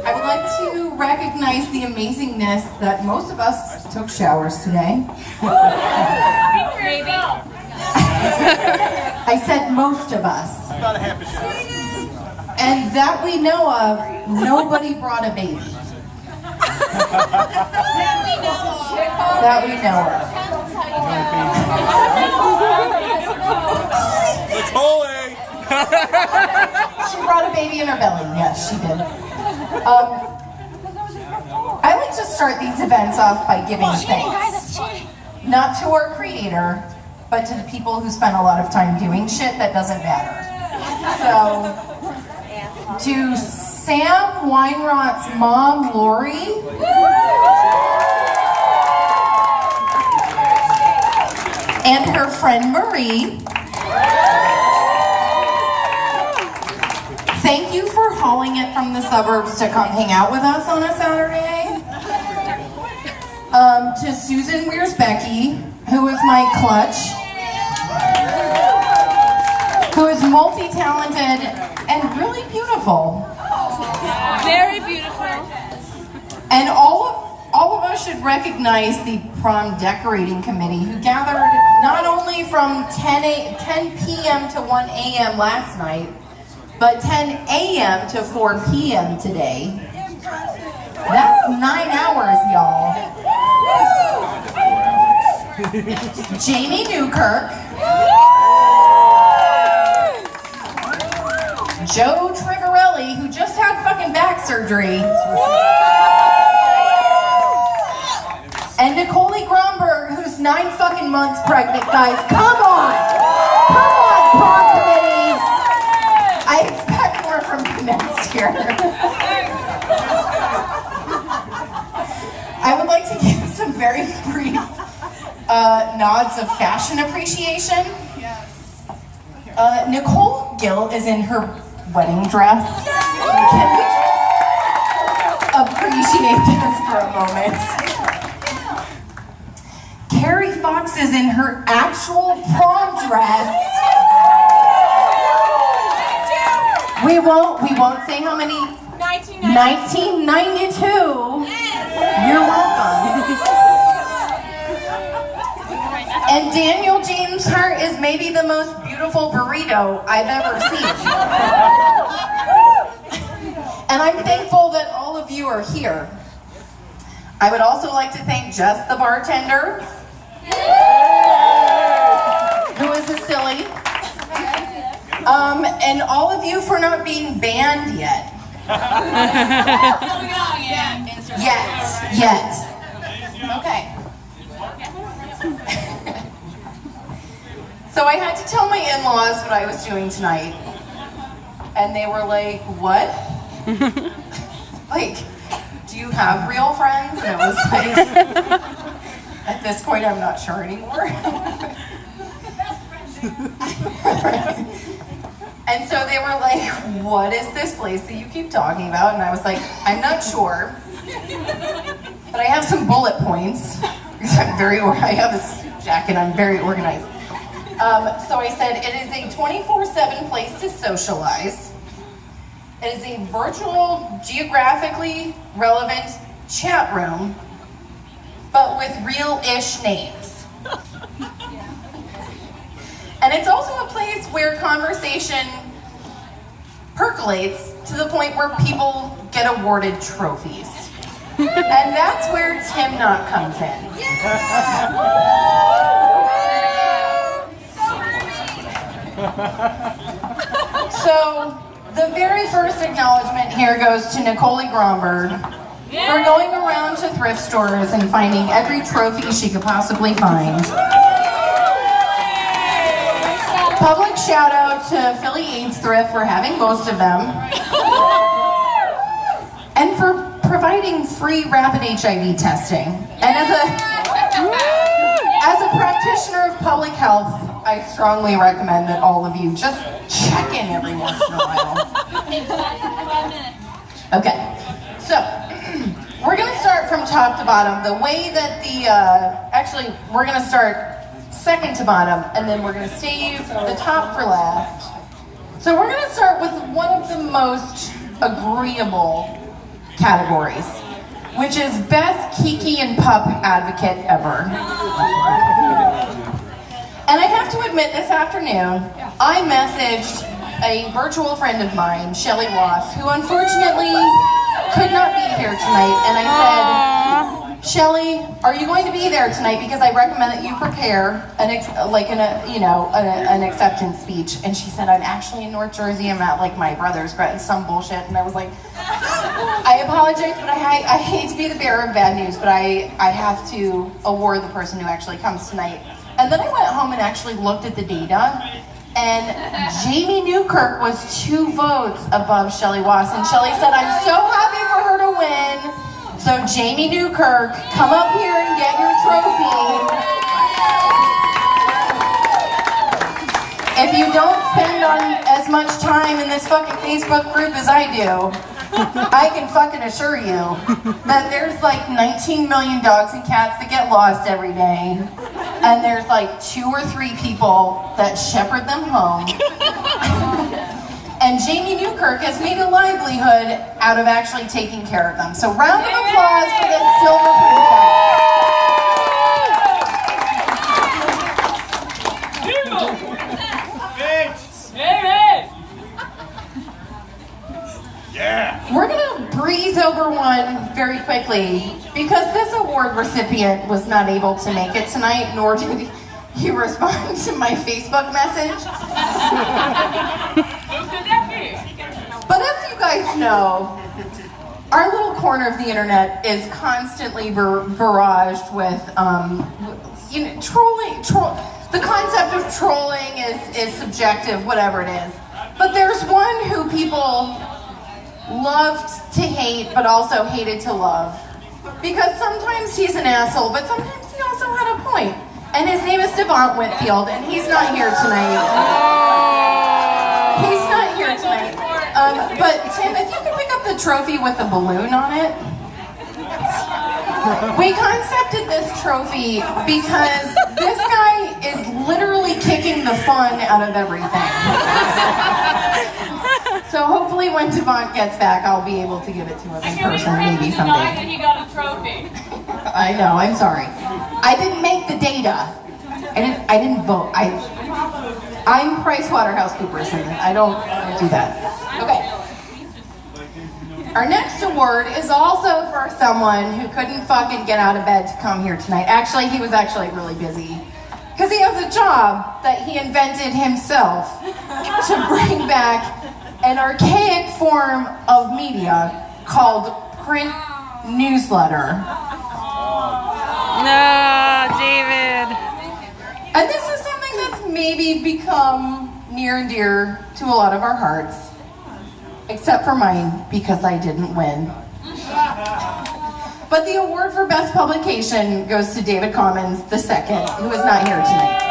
I would like to recognize the amazingness that most of us took showers today. Maybe. I said most of us. About a half a shower. And that we know of, nobody brought a baby. That we know of. Nicole! She brought a baby in her belly. Yes, she did. I like to start these events off by giving thanks. Not to our creator, but to the people who spend a lot of time doing shit that doesn't matter. So, to Sam Weinrot's mom, Lori. And her friend, Marie. Thank you for hauling it from the suburbs to come hang out with us on a Saturday. To Susan Wears-Becky, who is my clutch, who is multi-talented and really beautiful. Very beautiful. And all of us should recognize the prom decorating committee who gathered not only from 10 p.m. to 1 a.m. last night, but 10 a.m. to 4 p.m. today. That's 9 hours, y'all. Jamie Newkirk, Joe Trigarelli, who just had fucking back surgery, and Nicole Gromberg, who's 9 fucking months pregnant, guys. Come on! Come on, prom committee! I expect more from you next year. I would like to give some very brief nods of fashion appreciation. Nicole Gill is in her wedding dress. Can we just appreciate this for a moment? Carrie Fox is in her actual prom dress. We won't say how many. 1992. You're welcome. And Daniel James Hart is maybe the most beautiful burrito I've ever seen. And I'm thankful that all of you are here. I would also like to thank Jess, the bartender, who is a silly, and all of you for not being banned yet. Yet. Okay. So I had to tell my in-laws what I was doing tonight. And they were like, what? Like, do you have real friends? And I was like, at this point, I'm not sure anymore. And so they were like, what is this place that you keep talking about? And I was like, I'm not sure, but I have some bullet points. Because I have a suit jacket, I'm very organized. So I said, it is a 24/7 place to socialize. It is a virtual, geographically relevant chat room, but with real-ish names. And it's also a place where conversation percolates to the point where people get awarded trophies. And that's where Tim Knott comes in. So, the very first acknowledgement here goes to Nicole Gromberg for going around to thrift stores and finding every trophy she could possibly find. Public shout out to Philly AIDS Thrift for having most of them. And for providing free rapid HIV testing. And as a practitioner of public health, I strongly recommend that all of you just check in every once in a while. Okay, so we're gonna start from top to bottom. The way that actually, we're gonna start second to bottom, and then we're gonna save the top for last. So we're gonna start with one of the most agreeable categories, which is Best Kiki and Pup Advocate Ever. And I have to admit, this afternoon, I messaged a virtual friend of mine, Shelly Ross, who unfortunately could not be here tonight, and I said, Shelly, are you going to be there tonight? Because I recommend that you prepare an acceptance speech. And she said, I'm actually in North Jersey. I'm at like my brother's some bullshit. And I was like, I apologize, but I hate to be the bearer of bad news, but I have to award the person who actually comes tonight. And then I went home and actually looked at the data. And Jamie Newkirk was 2 votes above Shelly Ross. And Shelly said, I'm so happy for her to win. So Jamie Newkirk, come up here and get your trophy. If you don't spend on as much time in this fucking Facebook group as I do, I can fucking assure you that there's like 19 million dogs and cats that get lost every day. And there's like 2 or 3 people that shepherd them home. And Jamie Newkirk has made a livelihood out of actually taking care of them. So round of applause for this silver princess. Yeah. We're gonna breeze over one very quickly because this award recipient was not able to make it tonight, nor did he respond to my Facebook message. But as you guys know, our little corner of the internet is constantly barraged with, trolling. The concept of trolling is subjective, whatever it is. But there's one who people loved to hate, but also hated to love. Because sometimes he's an asshole, but sometimes he also had a point. And his name is Devon Whitfield, and he's not here tonight. He's not here tonight. But Tim, if you could pick up the trophy with the balloon on it. We concepted this trophy because this guy is literally kicking the fun out of everything. So hopefully when Devon gets back, I'll be able to give it to him in person, maybe someday. That he got a trophy. I know, I'm sorry. I didn't make the data. I didn't vote. I'm PricewaterhouseCoopers, and I don't do that. Okay. Our next award is also for someone who couldn't fucking get out of bed to come here tonight. Actually, he was actually really busy. Because he has a job that he invented himself to bring back an archaic form of media called print newsletter. No, David. And this is something that's maybe become near and dear to a lot of our hearts. Except for mine, because I didn't win. But the award for best publication goes to David Commons II, who is not here tonight.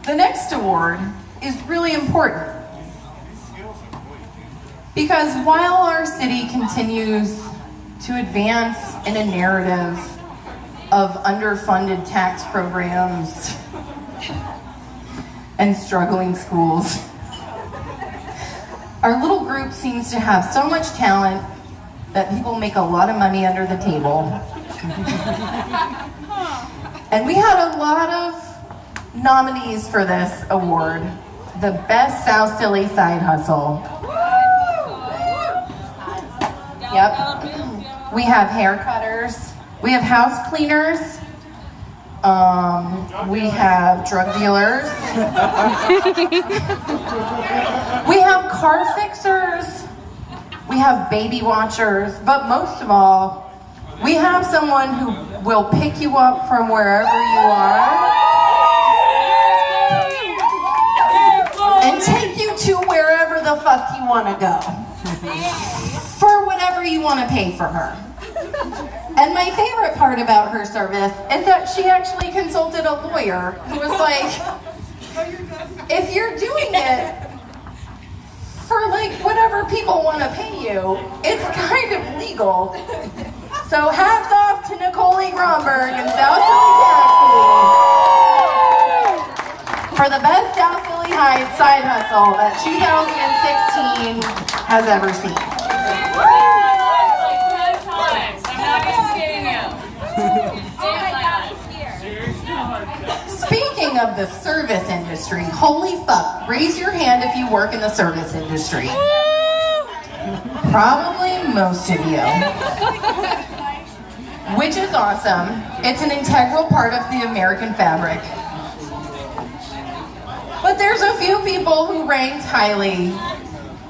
The next award is really important. Because while our city continues to advance in a narrative of underfunded tax programs and struggling schools, our little group seems to have so much talent that people make a lot of money under the table. And we had a lot of nominees for this award. The Best South Philly Side Hustle. Yep. We have hair cutters. We have house cleaners. We have drug dealers. We have car fixers. We have baby watchers. But most of all, we have someone who will pick you up from wherever you are and take you to wherever the fuck you want to go. For whatever you want to pay for her. And my favorite part about her service is that she actually consulted a lawyer who was like, if you're doing it for like whatever people want to pay you, it's kind of legal. So hats off to Nicole Gromberg and South Philly Tax League for for the best South Philly Heights side hustle that 2016 has ever seen. Like 10 times. I'm not even kidding you. Speaking of the service industry, holy fuck, raise your hand if you work in the service industry. Probably most of you. Which is awesome. It's an integral part of the American fabric. But there's a few people who ranked highly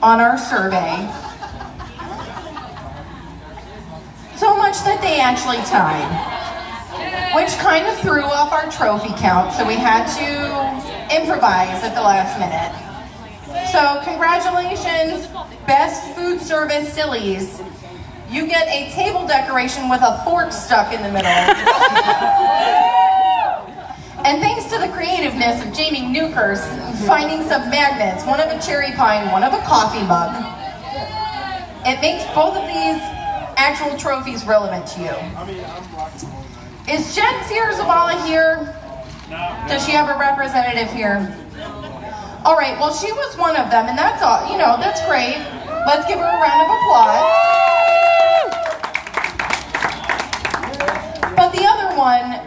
on our survey. So much that they actually tied, which kind of threw off our trophy count, so we had to improvise at the last minute. So congratulations, best food service sillies. You get a table decoration with a fork stuck in the middle. And thanks to the creativeness of Jamie Newkirk finding some magnets, one of a cherry pie and one of a coffee mug, it makes both of these actual trophies relevant to you. Is Jen Zavala here? Does she have a representative here? All right, well, she was one of them, and that's all, you know, that's great. Let's give her a round of applause. But the other one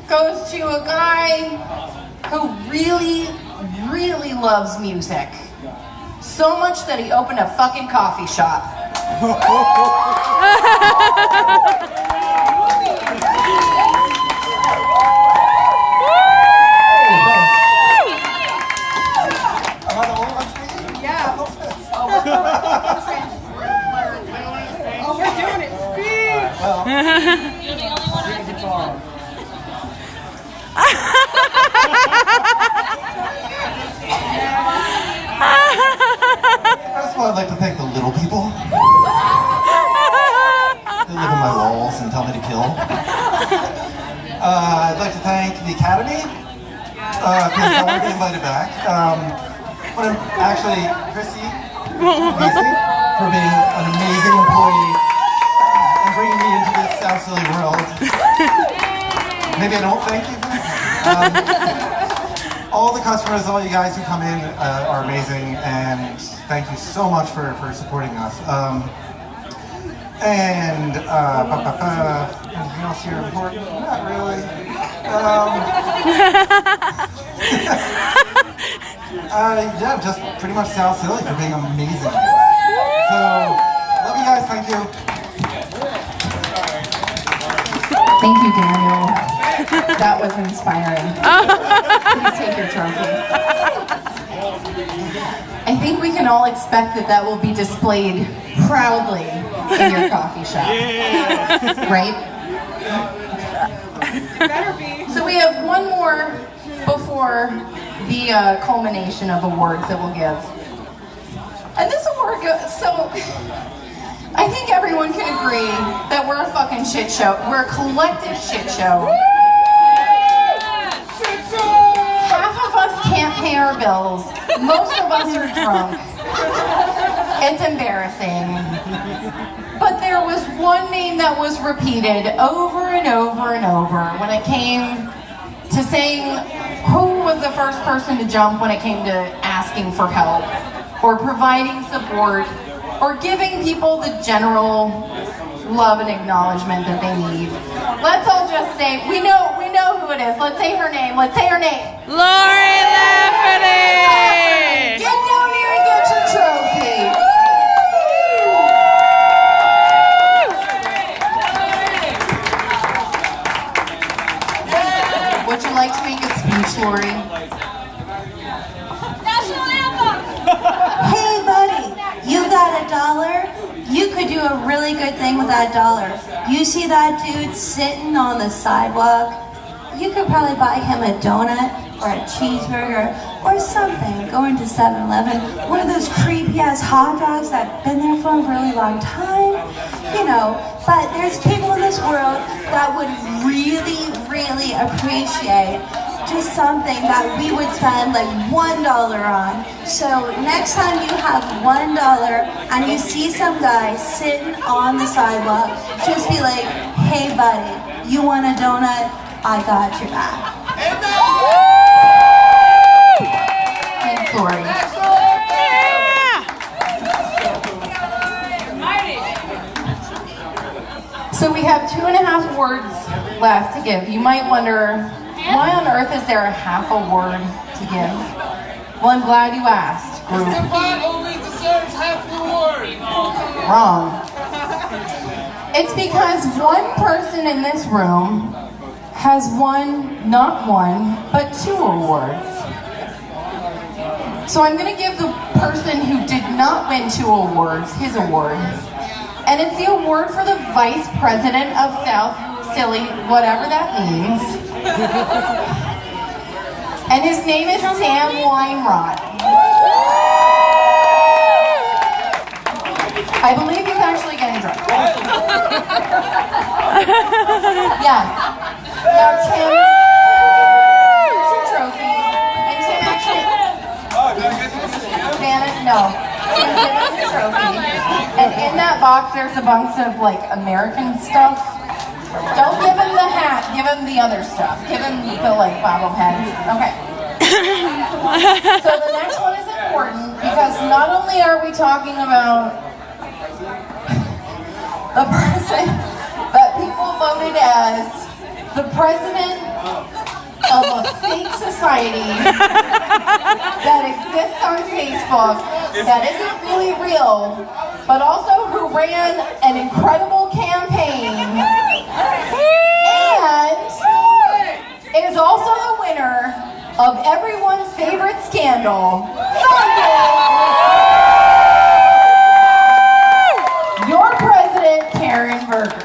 goes to a guy who really, really loves music. So much that he opened a fucking coffee shop. First of all, I'd like to thank the little people. They live in my walls and tell me to kill. I'd like to thank the Academy, because I want to be invited back. But I'm actually Chrissy for being an amazing employee and bringing me into this South Philly world. Maybe I don't thank you for that. All the customers, all you guys who come in are amazing, and thank you so much for supporting us. Anything else here important? Not really. Yeah, just pretty much South Philly for being amazing. So, love you guys, thank you. Thank you, Daniel. That was inspiring. Please take your trophy. I think we can all expect that that will be displayed proudly in your coffee shop. Right? Better be. So we have one more before the culmination of awards that we'll give. And this award goes, so I think everyone can agree that we're a fucking shit show. We're a collective shit show. Half of us can't pay our bills. Most of us are drunk. It's embarrassing. But there was one name that was repeated over and over and over when it came to saying who was the first person to jump when it came to asking for help or providing support or giving people the general love and acknowledgement that they need. Let's all just say, we know who it is. Let's say her name. Let's say her name. Lori Lafferty! Get down here and get your trophy. Would you like to make a speech, Lori? National anthem! Hey buddy, you got $1? You could do a really good thing with that $1. You see that dude sitting on the sidewalk? You could probably buy him a donut or a cheeseburger or something. Going to 7-Eleven, one of those creepy ass hot dogs that have been there for a really long time. You know, but there's people in this world that would really, really appreciate just something that we would spend like $1 on. So next time you have $1 and you see some guy sitting on the sidewalk, just be like, hey buddy, you want a donut? I got your back. left to give. You might wonder, why on earth is there a half award to give? Well, I'm glad you asked, group. Devon only deserves half the award. Wrong. It's because one person in this room has won not one, but 2 awards. So I'm going to give the person who did not win 2 awards his award. And it's the award for the Vice President of South Silly, whatever that means. And his name is Sam Weinrot. I believe he's actually getting drunk. Yes. Now, Tim, here's your trophy. And Tim actually... No. Tim, give us the trophy. And in that box, there's a bunch of, like, American stuff. Don't give him the hat. Give him the other stuff. Give him the, like, bobbleheads. Okay. So the next one is important because not only are we talking about the person that people voted as the president of a fake society that exists on Facebook that isn't really real, but also who ran an incredible campaign and is also the winner of everyone's favorite scandal, your president, Karen Berger.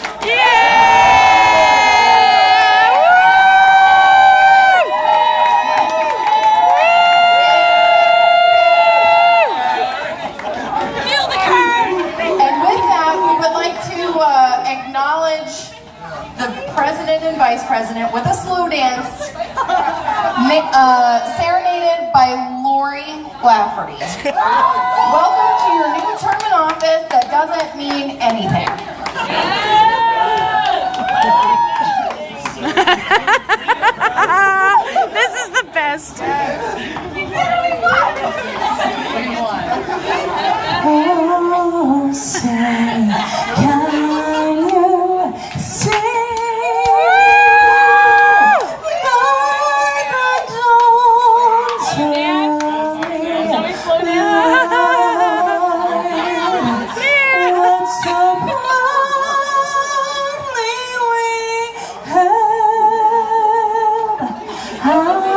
The president and vice president with a slow dance, serenaded by Lori Lafferty. Welcome to your new term in office that doesn't mean anything. This is the best. Oh, say, can you say how